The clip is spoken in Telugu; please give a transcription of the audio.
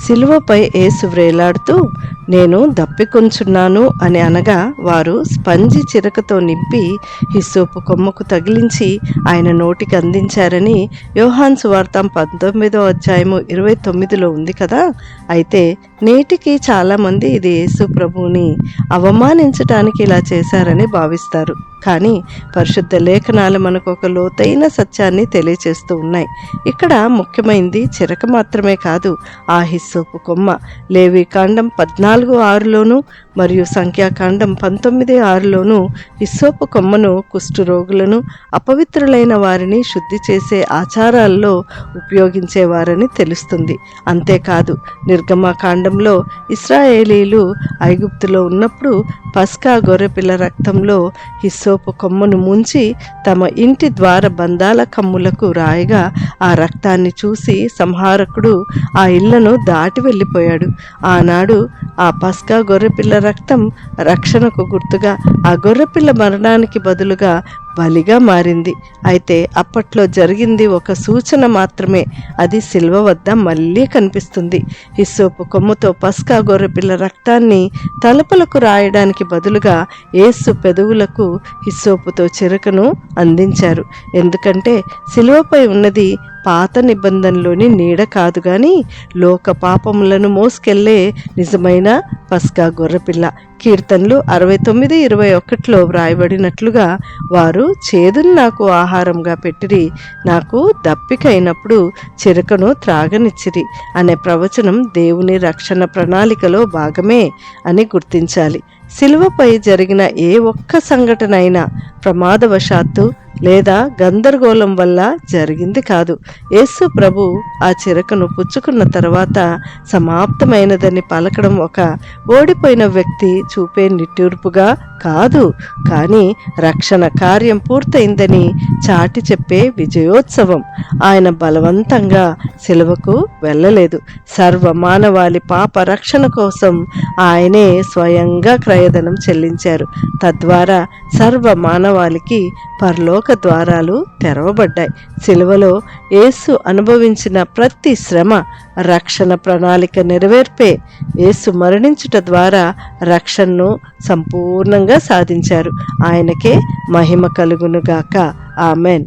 శిలువపై యేసు వ్రేలాడుతూ నేను దప్పికొంచున్నాను అని అనగా వారు స్పంజి చిరకతో నింపి హిస్సోపు కొమ్మకు తగిలించి ఆయన నోటికి అందించారని యోహాను సువార్త 19వ అధ్యాయము 29లో ఉంది కదా. అయితే నేటికి చాలామంది ఇది యేసు ప్రభువుని అవమానించటానికి ఇలా చేశారని భావిస్తారు. కానీ పరిశుద్ధ లేఖనాలు మనకు ఒక లోతైన సత్యాన్ని తెలియచేస్తూ ఉన్నాయి. ఇక్కడ ముఖ్యమైనది చిరక మాత్రమే కాదు, ఆ హిస్సోపు కొమ్మ. లేవీకాండం 14:6లోను మరియు సంఖ్యాకాండం 19:6లోను హిస్సోపు కొమ్మను కుష్ఠరోగులను, అపవిత్రులైన వారిని శుద్ధి చేసే ఆచారాల్లో ఉపయోగించేవారని తెలుస్తుంది. అంతేకాదు, నిర్గమకాండంలో ఇశ్రాయేలీలు ఐగుప్తులో ఉన్నప్పుడు పస్కా గొర్రెపిల్ల రక్తంలో హిస్సోపు కొమ్మను ముంచి తమ ఇంటి ద్వార బంధాల కమ్ములకు రాయగా ఆ రక్తాన్ని చూసి సంహారకుడు ఆ ఇళ్లను దాటి వెళ్ళిపోయాడు. ఆనాడు ఆ పస్కా గొర్రెపిల్ల రక్తం రక్షణకు గుర్తుగా, ఆ గొర్రెపిల్ల మరణానికి బదులుగా బలిగా మారింది. అయితే అప్పట్లో జరిగింది ఒక సూచన మాత్రమే. అది సిలువ వద్ద మళ్ళీ కనిపిస్తుంది. హిస్సోపు కొమ్ముతో పస్కా గొర్రెపిల్ల రక్తాన్ని తలుపులకు రాయడానికి బదులుగా యేసు పెదవులకు హిస్సోపుతో చిరకను అందించారు. ఎందుకంటే సిలువపై ఉన్నది పాత నిబంధనలోని నీడ కాదు గాని లోక పాపములను మోసుకెళ్లే నిజమైన పస్కా గొర్రెపిల్ల. కీర్తనలు 69:21లో వ్రాయబడినట్లుగా వారు చేదును నాకు ఆహారంగా పెట్టిరి, నాకు దప్పికైనప్పుడు చిరకను త్రాగనిచ్చిరి అనే ప్రవచనం దేవుని రక్షణ ప్రణాళికలో భాగమే అని గుర్తించాలి. సిలువపై జరిగిన ఏ ఒక్క సంఘటన అయినా ప్రమాదవశాత్తు లేదా గందరగోళం వల్ల జరిగింది కాదు. యేసు ప్రభు ఆ చిరకను పుచ్చుకున్న తర్వాత సమాప్తమైనదని పలకడం ఒక ఓడిపోయిన వ్యక్తి చూపే నిట్టూర్పుగా కాదు, కానీ రక్షణ కార్యం పూర్తయిందని చాటి చెప్పే విజయోత్సవం. ఆయన బలవంతంగా సిలువకు వెళ్ళలేదు. సర్వ మానవాళి పాప రక్షణ కోసం ఆయనే స్వయంగా క్రయధనం చెల్లించారు. తద్వారా సర్వ మానవాళికి పరలోక ద్వారాలు తెరవబడ్డాయి. సిలువలో యేసు అనుభవించిన ప్రతి శ్రమ రక్షణ ప్రణాళిక నెరవేర్పే. యేసు మరణించుట ద్వారా రక్షణను సంపూర్ణంగా సాధించారు. ఆయనకే మహిమ కలుగునుగాక. ఆమెన్.